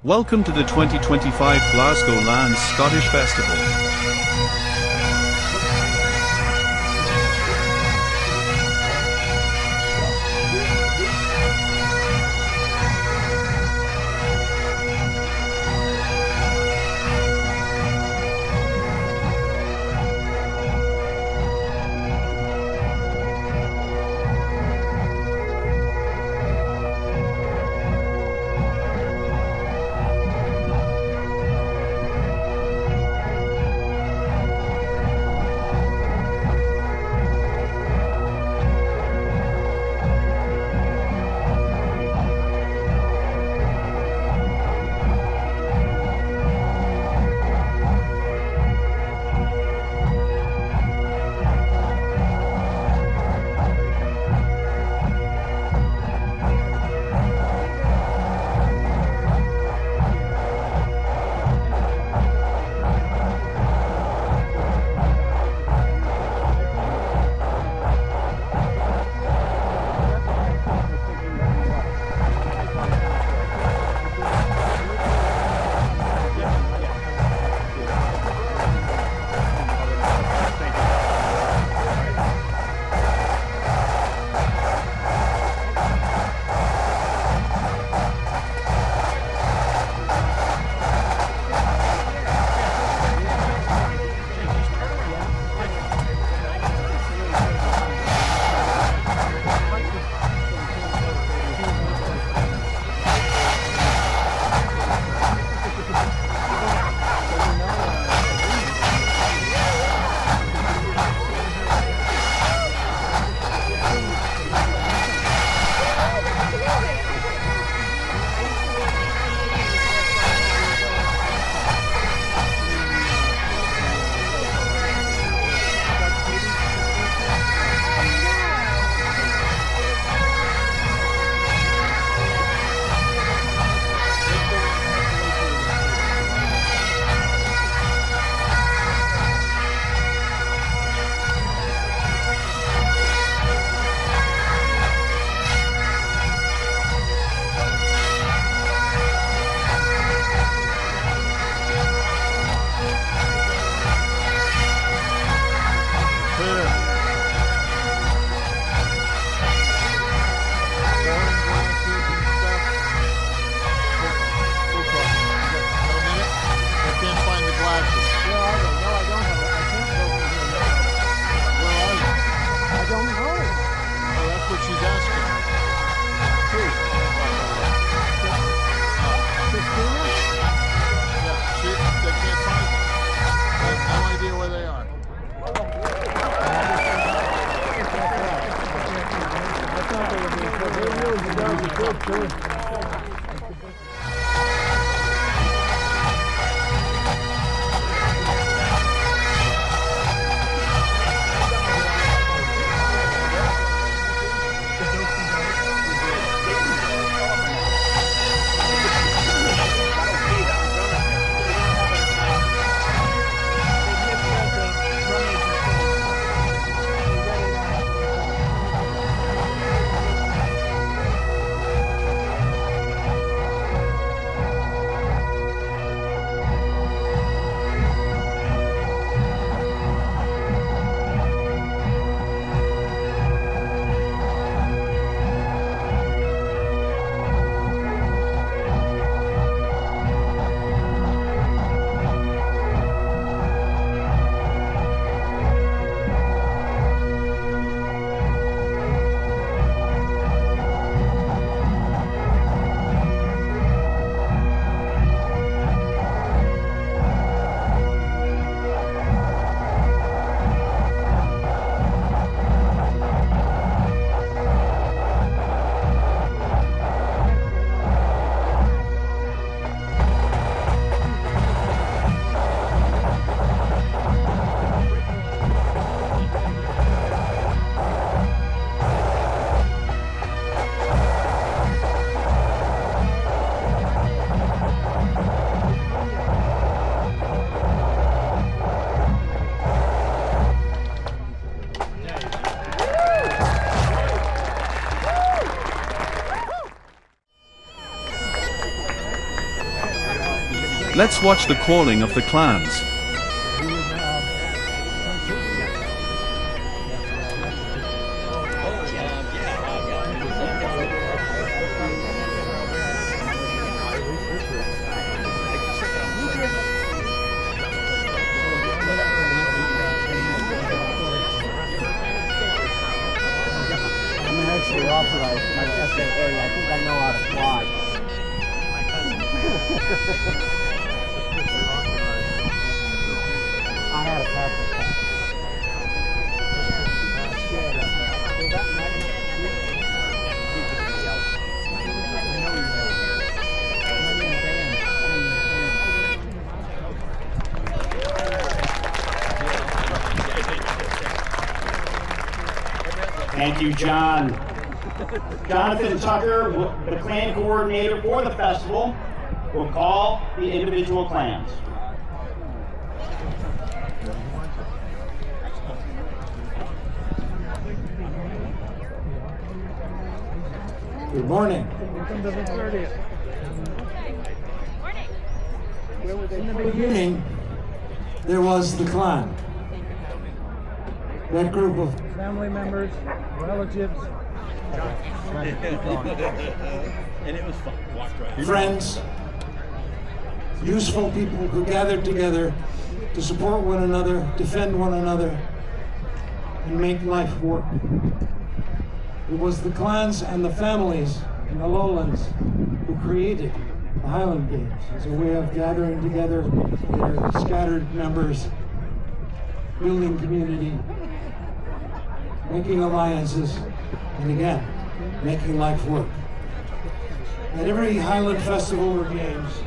Welcome to the 2025 Glasgow Lands Scottish Festival. Let's watch the calling of the clans. Actually authorized my SAA. I think I know how to fly. I had a passport. Thank you, John. Jonathan Tucker, the clan coordinator for the festival, will call the individual clans. Good morning. In the beginning, there was the clan. That group of family members, relatives, friends, useful people who gathered together to support one another, defend one another, and make life work. It was the clans and the families in the lowlands who created the Highland Games as a way of gathering together their scattered members, building community, making alliances, and again, making life work. At every Highland festival or games,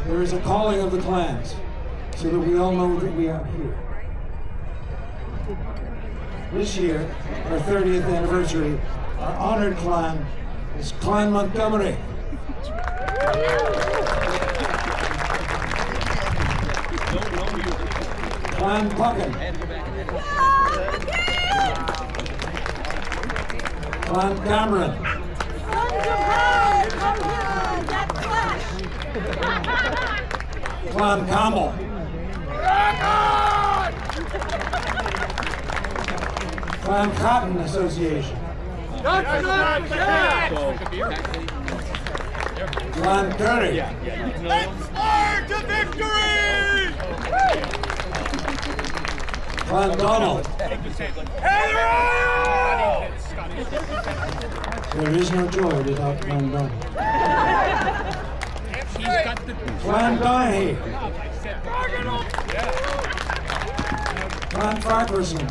there is a calling of the clans so that we all know that we are here. This year, our 30th anniversary, our honored clan is Clan Montgomery. Clan Puckin. Clan Cameron. Clan Campbell. Clan Cotton Association. Clan Curry. Let's march to victory! Clan Donald. There is no joy without Clan Donald. Clan Donahue. Clan Farquharson.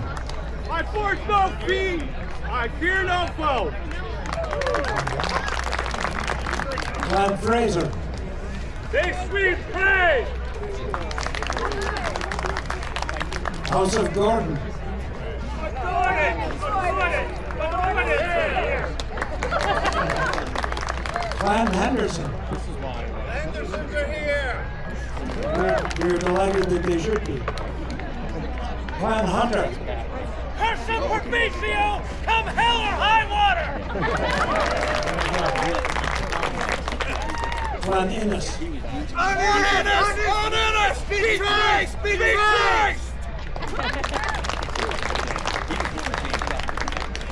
I force no fee! I fear no foe! Clan Fraser. They sweet praise! House of Gordon. Clan Henderson. Andersons are here! We're delighted that they should be. Clan Hunter. Hersham Proficio, come hell or high water! Clan Innes. On Innes! Speak Christ! Speak Christ!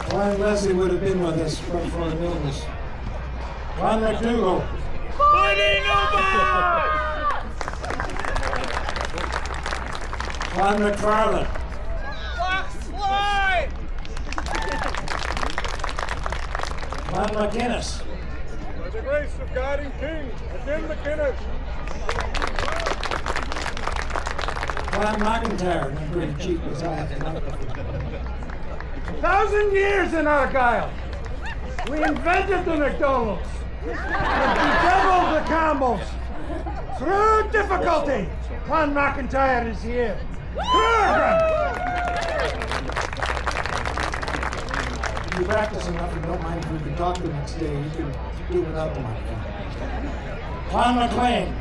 Clan Leslie would have been with us but for an illness. Clan McDougall. Fighting over! Clan McFarlane. Fox fly! Clan McInnes. By the grace of God and King, again McInnes. Clan McIntyre. I'm pretty cheap as I have to know. 1,000 years in Argyll, we invented the McDonald's, and bedeviled the Campbells. Through difficulty, Clan McIntyre is here. If you practice enough and don't mind if we can talk the next day, you can do without the microphone. Clan McLean.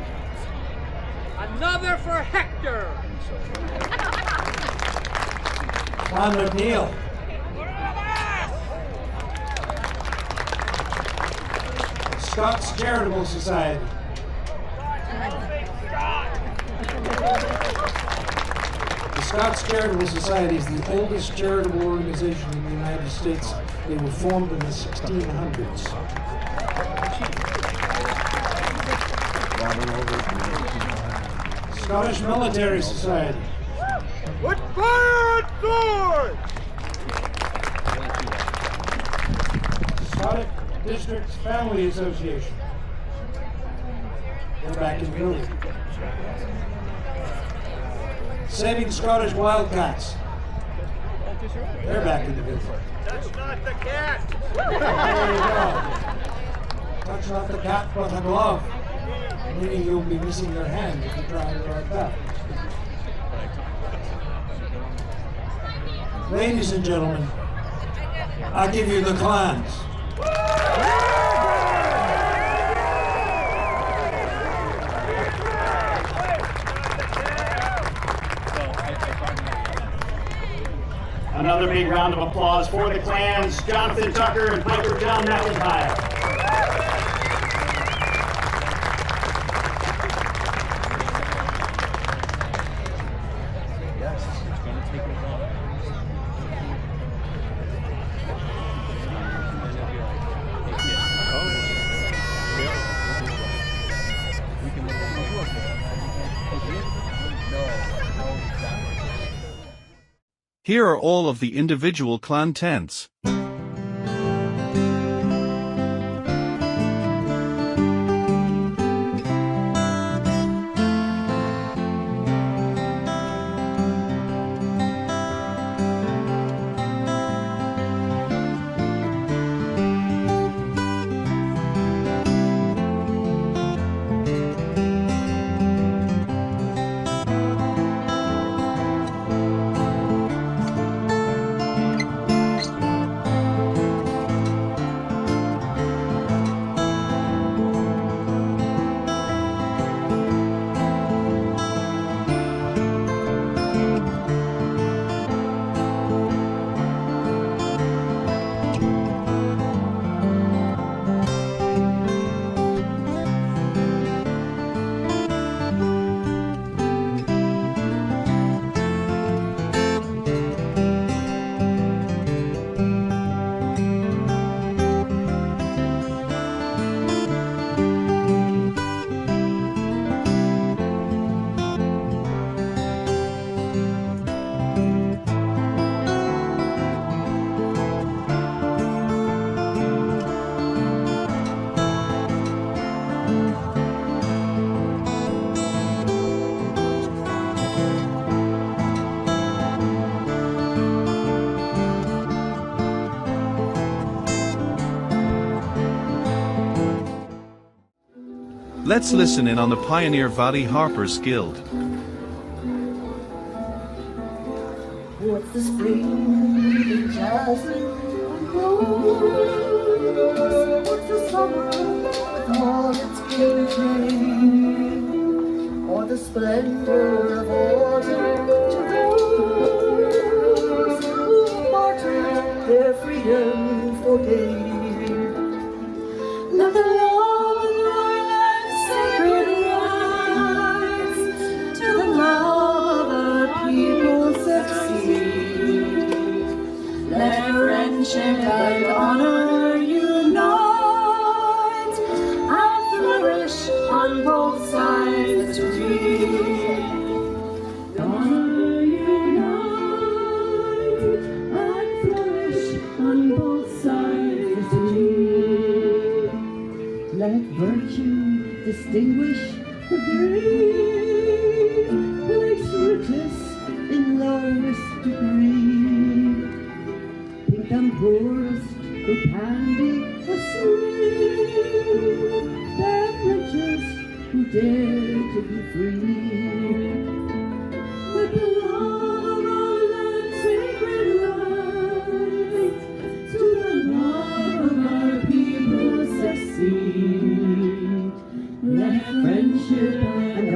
Another for Hector. Clan McNeil. Scots Charitable Society. Scots Charitable Society is the oldest charitable organization in the United States. They were formed in the 1600s. Scottish Military Society. With fire and sword! Scottish Districts Family Association. They're back in building. Saving Scottish Wildcats. They're back in the building. That's not the cat! There you go. Touch not the cat but a glove. Meaning you'll be missing your hand if you try it like that. Ladies and gentlemen, I give you the clans. Another big round of applause for the clans, Jonathan Tucker and Piper John McIntyre. Here are all of the individual clan tents. Let's listen in on the Pioneer Valley Harpers Guild. What's the spring, the jasmine grows? What's the summer with all its beauty? Or the splendor of autumn to those who bartered their freedom for gain? Let the love of our land's sacred rights to the love of our people succeed. Let friendship and honor unite and flourish on both sides the street. Honor unite and flourish on both sides the street. Let virtue distinguish the brave, place riches in lowest degree. Think I'm poorest who can be a slave, then richest who dare to be free. Let the love of our land's sacred right to the love of our people succeed. Let friendship and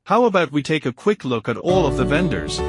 How about we take a quick look at all of the vendors?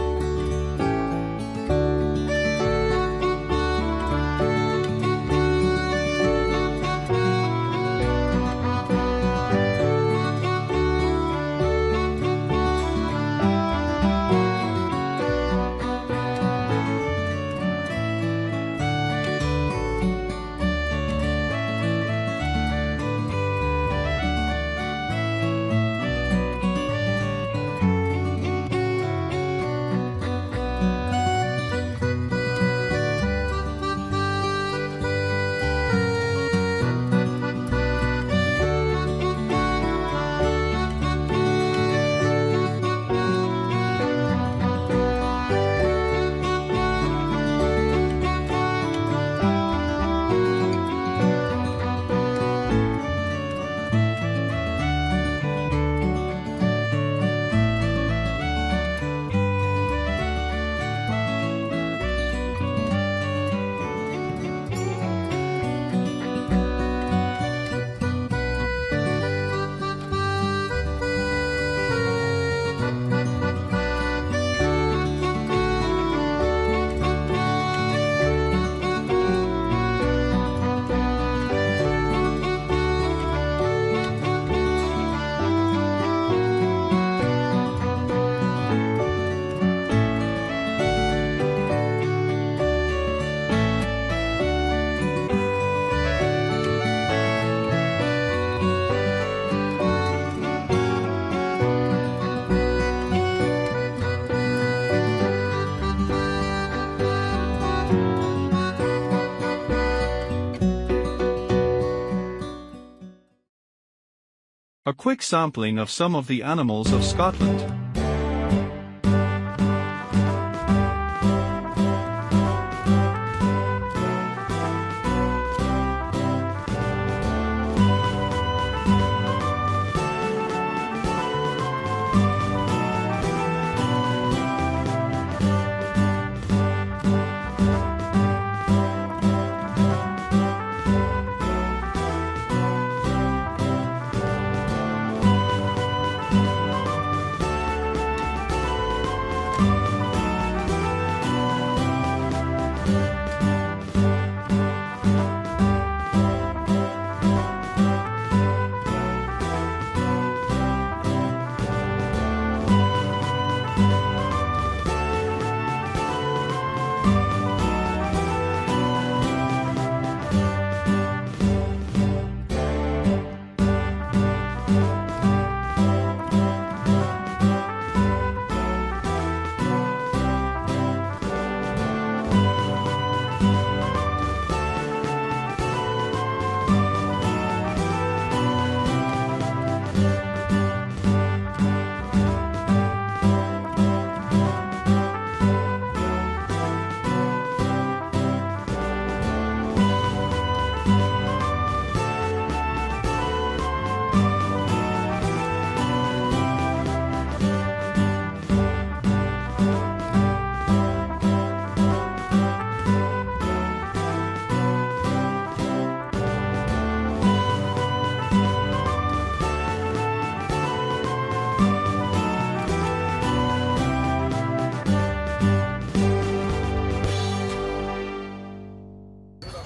A quick sampling of some of the animals of Scotland.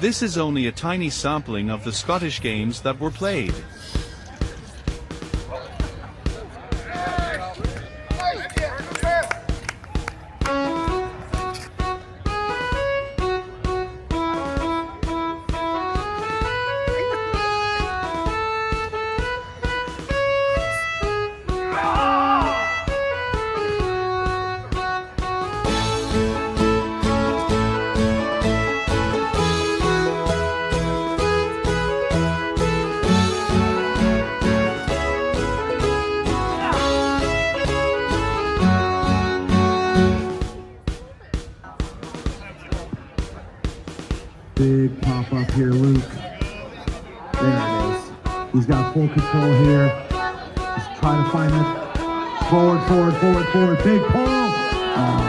This is only a tiny sampling of the Scottish games that were played. Big pop up here, Luke. There it is. He's got full control here. Just trying to find it. Forward, forward, forward, forward. Big pull. Oh.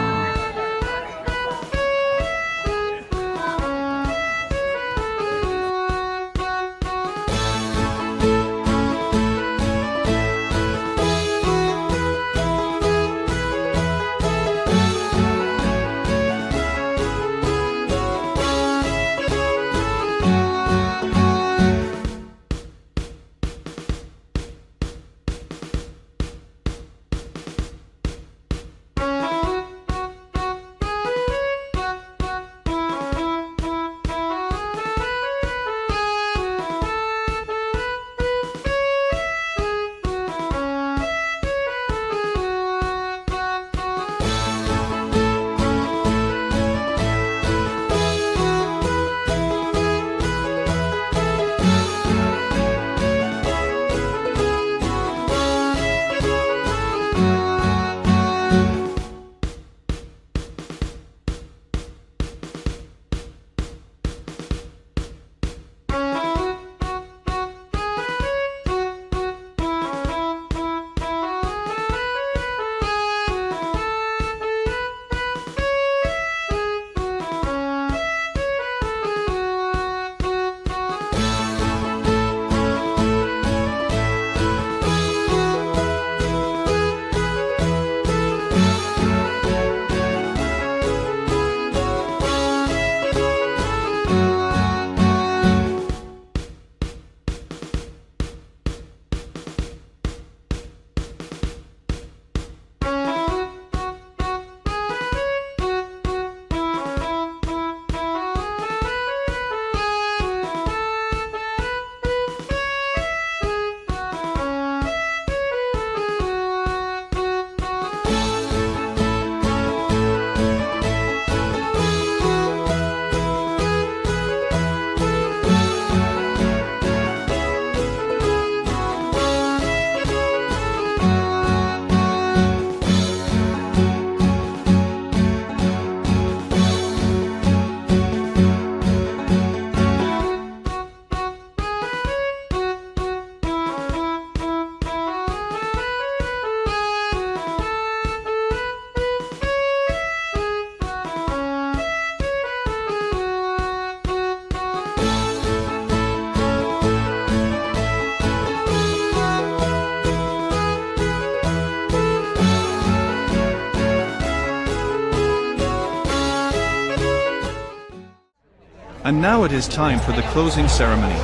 now it is time for the closing ceremony.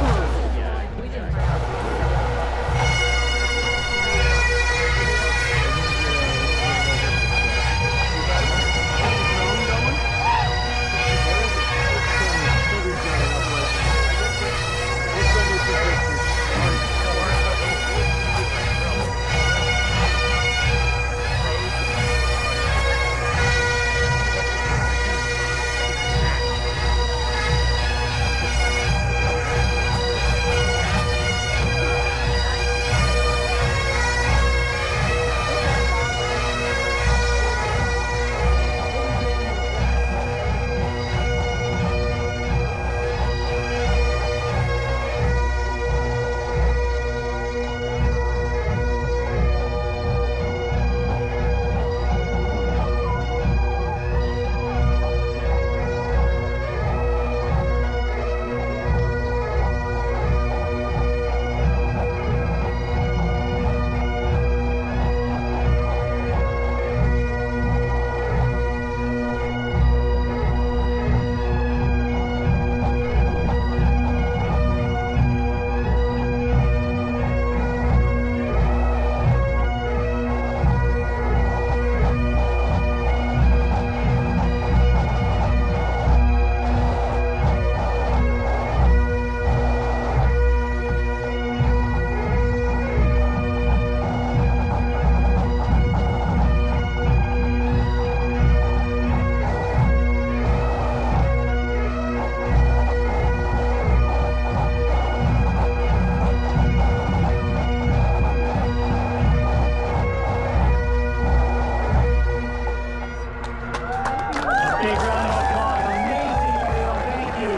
Big round of applause. Amazing video. Thank you.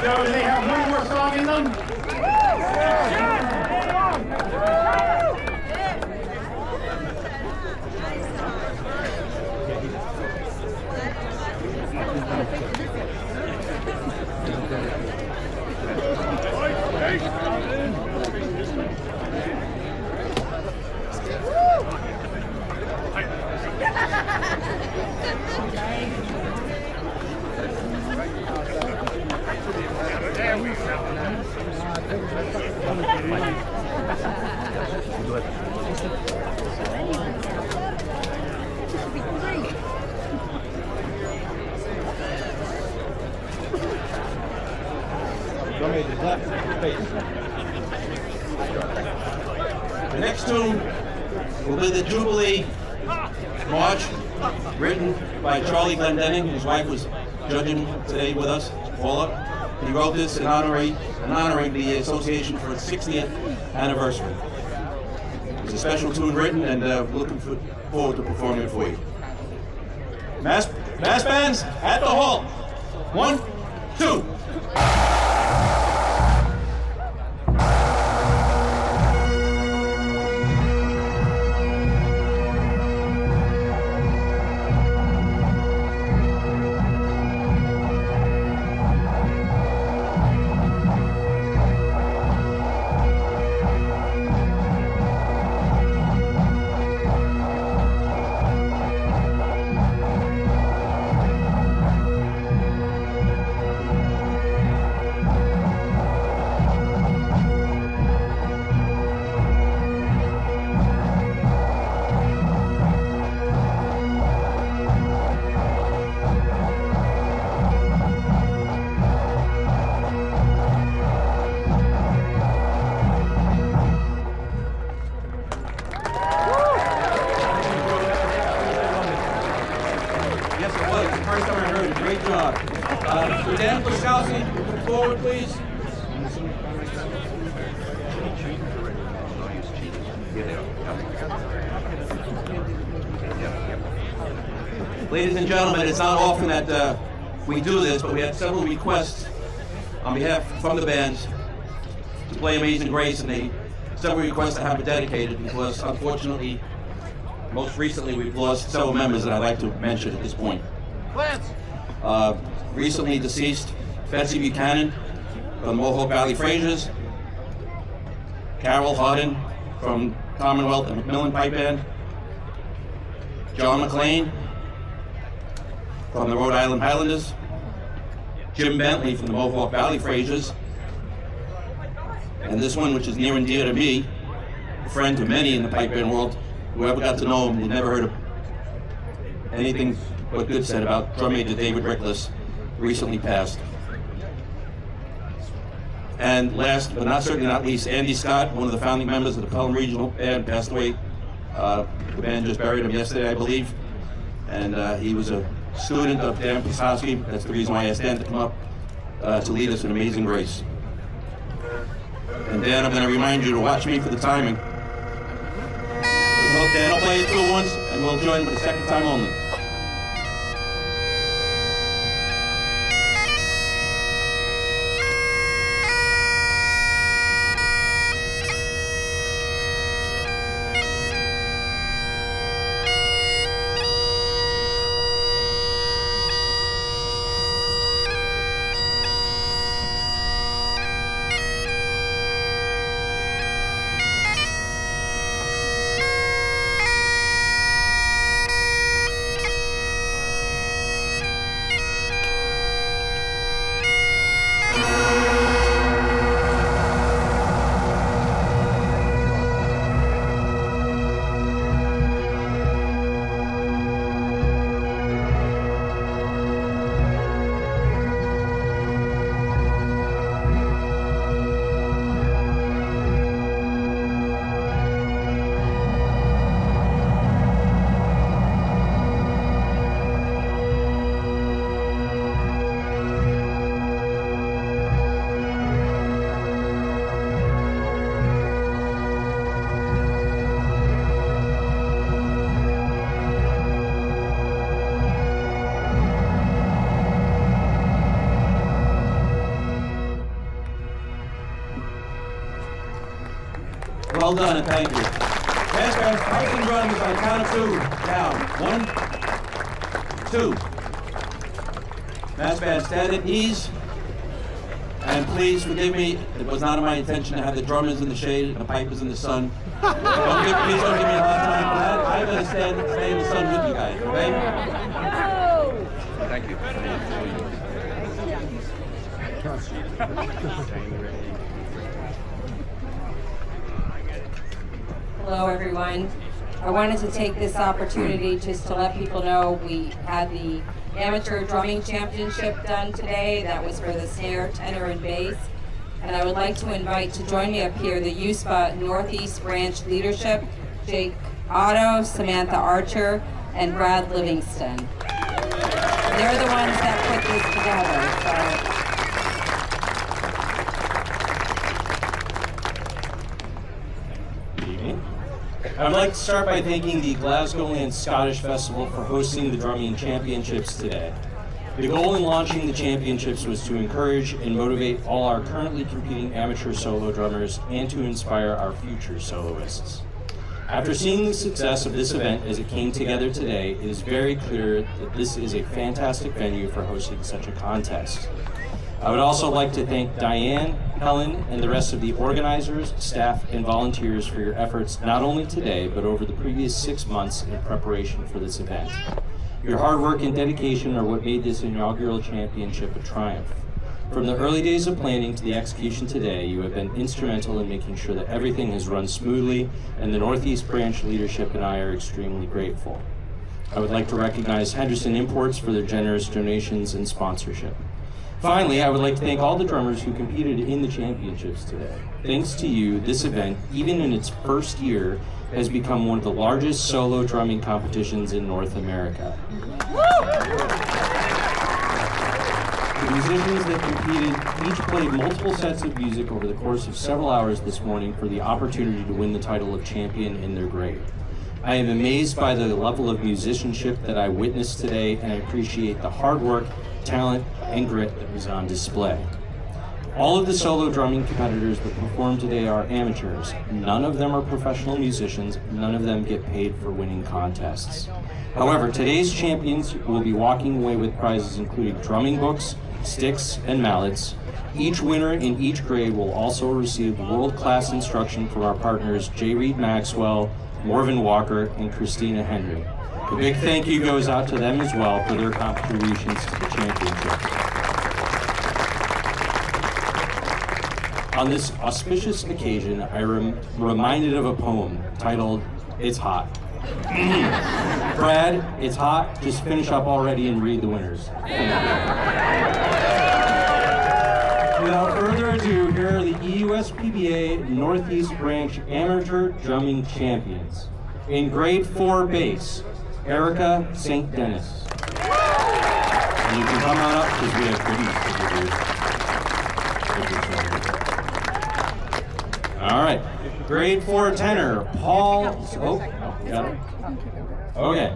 So, do they have one more song in them? The next tune will be the Jubilee March, written by Charlie Glendenning. His wife was judging today with us, Paula. He wrote this in honoring the association for its 60th anniversary. It's a special tune written, and we're looking forward to performing it for you. Mass bands at the hall. 1, 2. First time I heard it. Great job. Dan Plaskowski, come forward, please. Ladies and gentlemen, it's not often that we do this, but we had several requests on behalf from the bands to play Amazing Grace, and several requests to have it dedicated because, unfortunately, most recently we've lost several members that I'd like to mention at this point. Recently deceased Betsy Buchanan from Mohawk Valley Frasers, Carol Hardin from Commonwealth and Macmillan Pipe Band, John McLean from the Rhode Island Highlanders, Jim Bentley from the Mohawk Valley Frasers. And this one, which is near and dear to me, a friend to many in the pipe band world, whoever got to know him, they never heard of anything but good said about drum major David Rickless, recently passed. And last, but certainly not least, Andy Scott, one of the founding members of the Pelham Regional Band, passed away. The band just buried him yesterday, I believe. And he was a student of Dan Pisowski. That's the reason why I asked Dan to come up to lead us in Amazing Grace. And Dan, I'm going to remind you to watch me for the timing. Dan will play it through once, and we'll join him for the second time only. Well done, and thank you. Mass band, fighting drums on count of 2. Down. 1, 2. Mass band, stand at ease. And please forgive me, it was not my intention to have the drummers in the shade and the pipers in the sun. Please don't give me a hard time for that. I'm going to stay in the sun with you guys, okay? Thank you. Hello, everyone. I wanted to take this opportunity just to let people know we had the amateur drumming championship done today. That was for the snare, tenor, and bass. And I would like to invite to join me up here the USPA Northeast Branch leadership, Jake Otto, Samantha Archer, and Brad Livingston. They're the ones that put this together. I would like to start by thanking the Glasgow and Scottish Festival for hosting the Drumming Championships today. The goal in launching the championships was to encourage and motivate all our currently competing amateur solo drummers and to inspire our future soloists. After seeing the success of this event as it came together today, it is very clear that this is a fantastic venue for hosting such a contest. I would also like to thank Diane, Helen, and the rest of the organizers, staff, and volunteers for your efforts not only today, but over the previous 6 months in preparation for this event. Your hard work and dedication are what made this inaugural championship a triumph. From the early days of planning to the execution today, you have been instrumental in making sure that everything has run smoothly, and the Northeast Branch leadership and I are extremely grateful. I would like to recognize Henderson Imports for their generous donations and sponsorship. Finally, I would like to thank all the drummers who competed in the championships today. Thanks to you, this event, even in its first year, has become one of the largest solo drumming competitions in North America. The musicians that competed each played multiple sets of music over the course of several hours this morning for the opportunity to win the title of champion in their grade. I am amazed by the level of musicianship that I witnessed today, and I appreciate the hard work, talent, and grit that was on display. All of the solo drumming competitors that performed today are amateurs. None of them are professional musicians. None of them get paid for winning contests. However, today's champions will be walking away with prizes including drumming books, sticks, and mallets. Each winner in each grade will also receive world-class instruction from our partners J. Reed Maxwell, Morven Walker, and Christina Henry. A big thank you goes out to them as well for their contributions to the championships. On this auspicious occasion, I'm reminded of a poem titled, It's Hot. Brad, it's hot. Just finish up already and read the winners. Without further ado, here are the EUSPBA Northeast Branch Amateur Drumming Champions. In grade 4 bass, Erica St. Dennis. And you can come on up because we have goodies. All right. Grade 4 tenor, Paul. Oh, got it. Okay.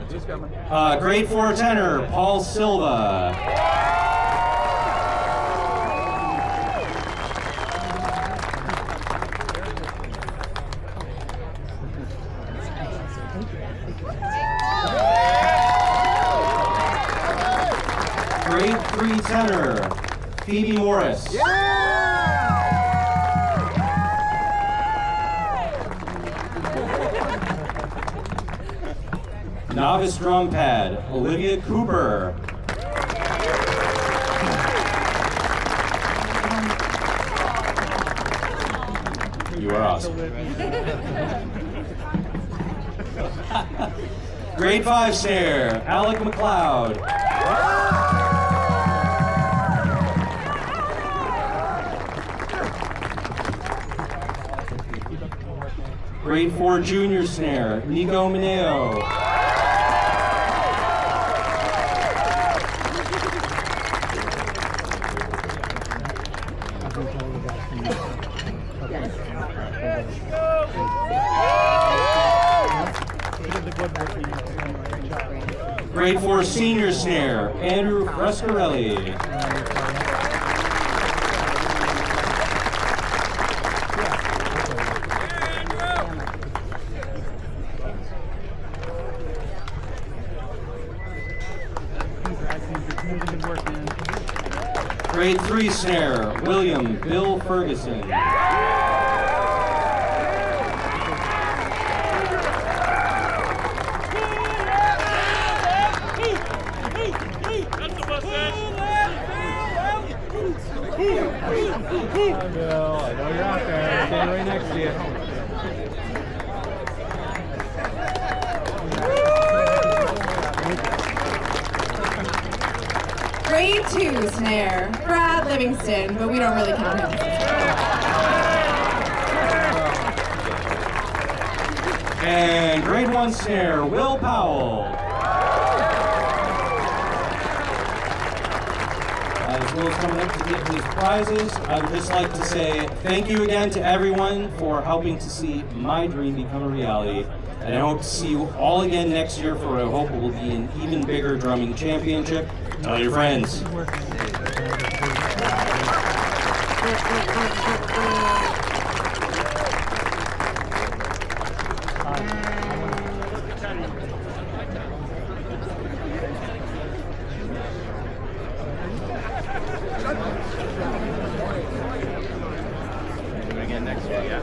Grade 4 tenor, Paul Silva. Grade 3 tenor, Phoebe Morris. Novice drum pad, Olivia Cooper. You are awesome. Grade 5 snare, Alec McLeod. Grade 4 junior snare, Nico Mineo. Grade 4 senior snare, Andrew Frescarelli. Grade 3 snare, William Bill Ferguson. I know you're out there. Stand right next to you. Grade 2 snare, Brad Livingston, but we don't really count him. And grade 1 snare, Will Powell. As Will's coming up to get his prizes, I would just like to say thank you again to everyone for helping to see my dream become a reality. And I hope to see you all again next year for what I hope will be an even bigger drumming championship. Tell your friends. Again next year, yeah.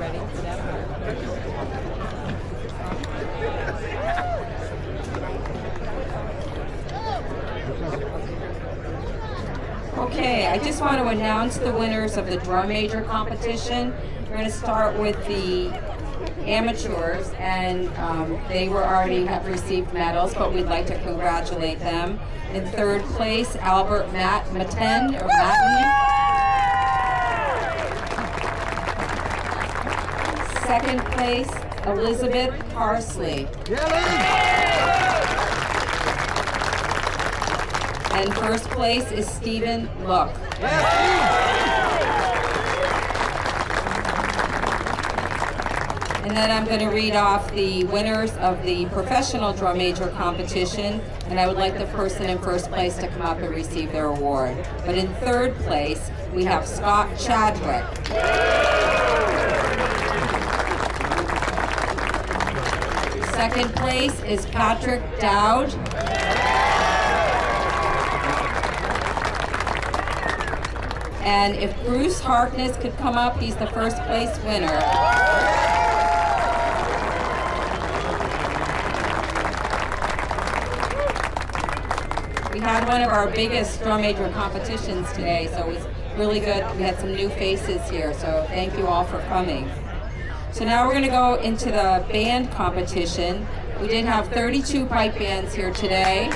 Okay, I just want to announce the winners of the drum major competition. We're going to start with the amateurs, and they have received medals, but we'd like to congratulate them. In third place, Albert Matten. Second place, Elizabeth Parsley. And first place is Stephen Look. And then I'm going to read off the winners of the professional drum major competition, and I would like the person in first place to come up and receive their award. But in third place, we have Scott Chadwick. Second place is Patrick Dowd. And if Bruce Harkness could come up, he's the first place winner. We had one of our biggest drum major competitions today, so it was really good. We had some new faces here, so thank you all for coming. So now we're going to go into the band competition. We did have 32 pipe bands here today.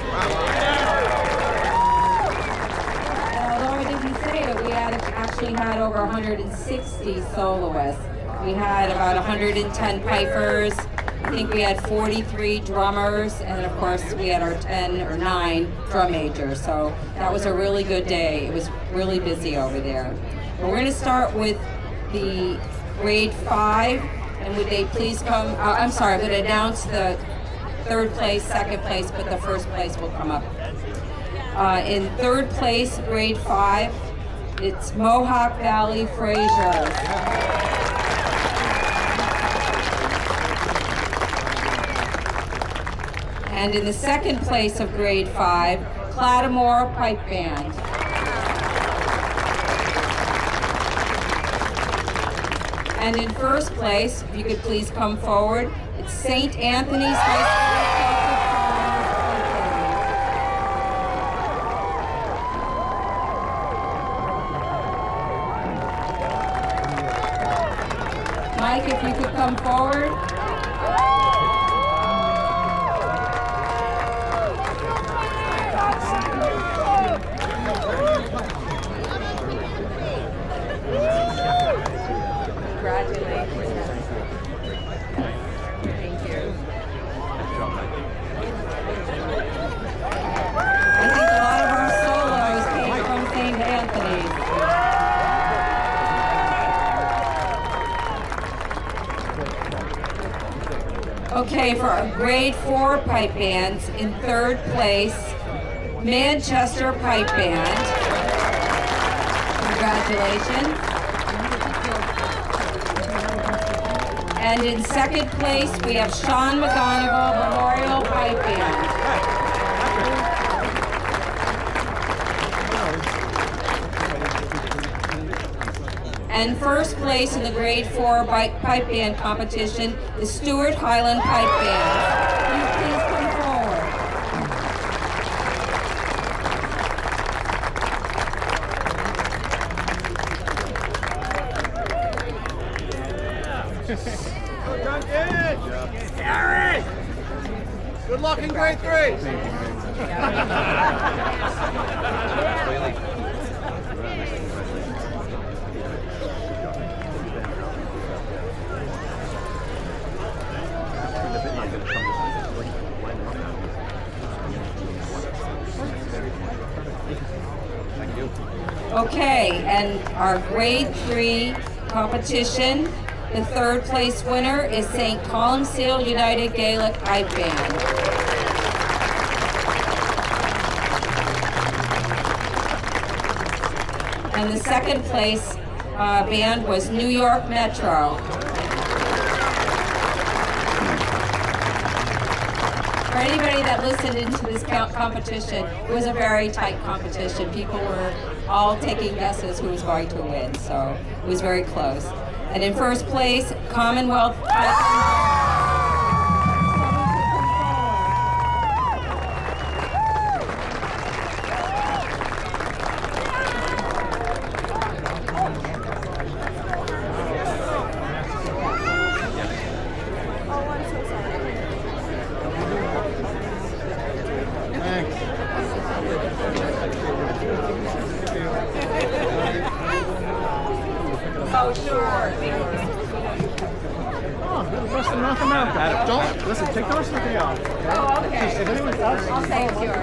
And although I didn't say it, we actually had over 160 soloists. We had about 110 pipers. I think we had 43 drummers, and of course we had our 10 or 9 drum majors. So that was a really good day. It was really busy over there. But we're going to start with the grade 5, and would they please come, I'm sorry, I would announce the 3rd place, 2nd place, but the 1st place will come up. In 3rd place, grade 5, it's Mohawk Valley Fraser. And in the 2nd place of grade 5, Clattamore Pipe Band. And in 1st place, if you could please come forward, it's St. Anthony's High School. Mike, if you could come forward. Okay, for our grade 4 pipe bands, in 3rd place, Manchester Pipe Band. Congratulations. And in 2nd place, we have Sean McGonigal Memorial Pipe Band. And 1st place in the grade 4 pipe band competition is Stewart Highland Pipe Band. Will you please come forward? Gary! Good luck in grade 3. Okay, and our grade 3 competition, the 3rd place winner is St. Columcille United Gaelic Pipe Band. And the 2nd place band was New York Metro. For anybody that listened into this competition, it was a very tight competition. People were all taking guesses who was going to win, so it was very close. And in 1st place, Commonwealth Oh, sure. Oh, you're the best in North America. Don't listen. Take the rest of the day off. Oh, okay. If anyone asks you, I'll say it's yours.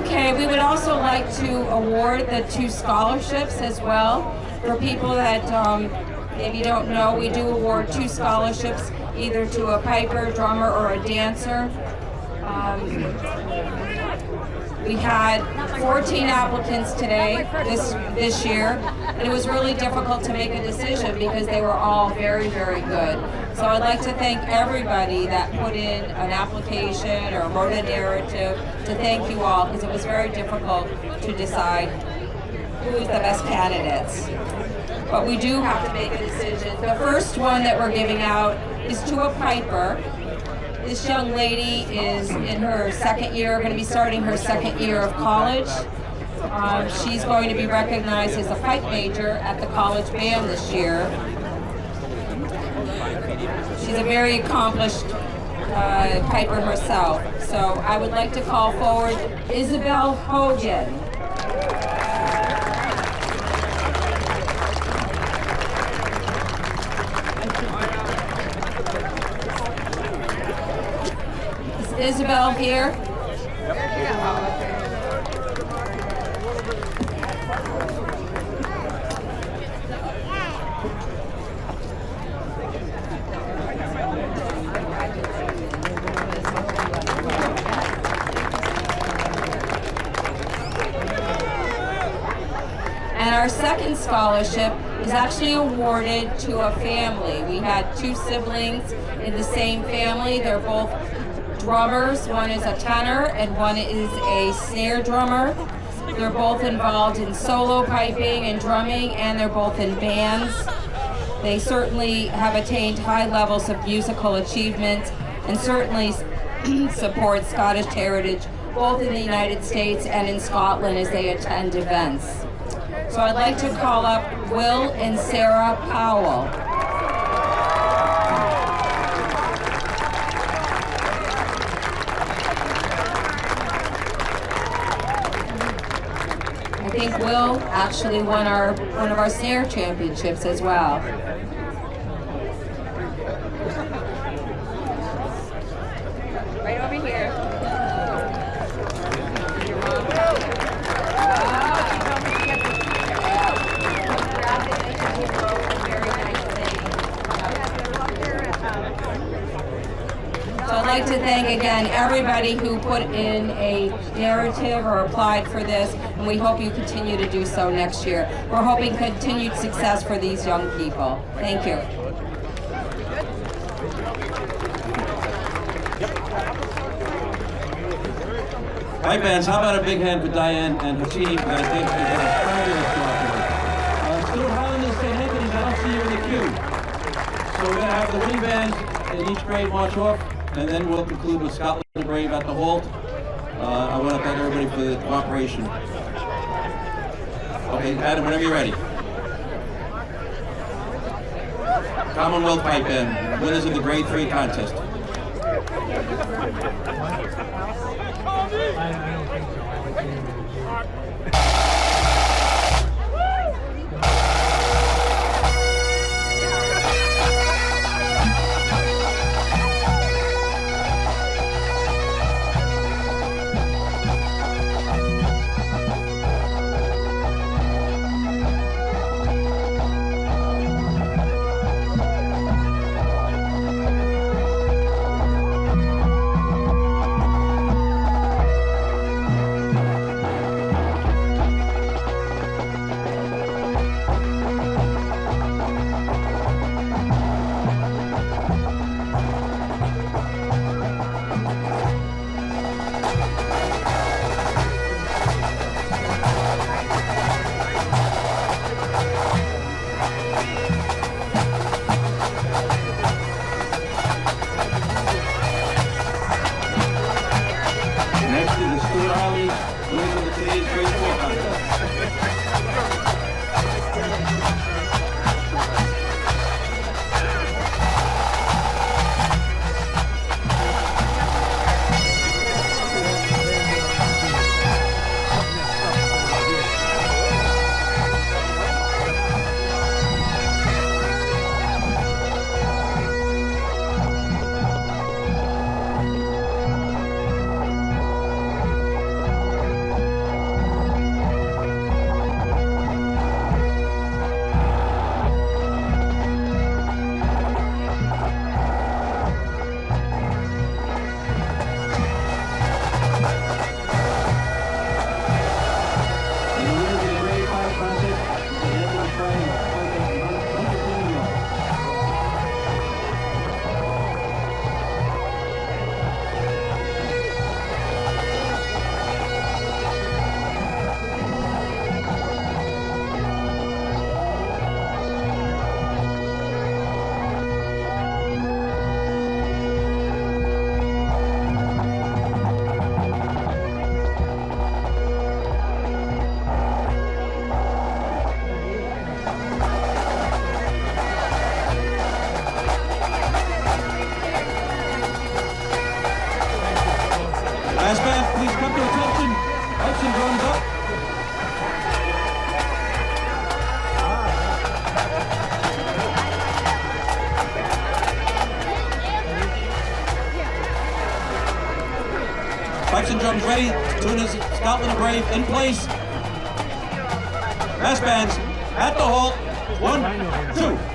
Okay, we would also like to award the 2 scholarships as well. For people that maybe don't know, we do award 2 scholarships either to a piper, drummer, or a dancer. We had 14 applicants today, this year, and it was really difficult to make a decision because they were all very, very good. So I'd like to thank everybody that put in an application or wrote a narrative, to thank you all, because it was very difficult to decide who is the best candidates. But we do have to make a decision. The first one that we're giving out is to a piper. This young lady is in her second year, going to be starting her second year of college. She's going to be recognized as a pipe major at the college band this year. She's a very accomplished piper herself. So I would like to call forward Isabel Hogan. Is Isabel here? And our second scholarship is actually awarded to a family. We had two siblings in the same family. They're both drummers. One is a tenor and one is a snare drummer. They're both involved in solo piping and drumming, and they're both in bands. They certainly have attained high levels of musical achievement and certainly support Scottish heritage both in the United States and in Scotland as they attend events. So I'd like to call up Will and Sarah Powell. I think Will actually won one of our snare championships as well. Right over here. So I'd like to thank again everybody who put in a narrative or applied for this, and we hope you continue to do so next year. We're hoping continued success for these young people. Thank you. Pipe bands, how about a big hand for Diane and her team? I think they did a fabulous job today. Stuart Highland and St. Anthony's, I don't see you in the queue. So we're going to have the winning bands in each grade march off, and then we'll conclude with Scotland and Brave at the halt. I want to thank everybody for the cooperation. Okay, Adam, whenever you're ready. Commonwealth Pipe Band, winners of the Grade 3 contest. Mass band, please come to attention. Pipes and drums up. Pipes and drums ready. Tune is Scotland the Brave in place. Mass bands at the halt. 1, 2.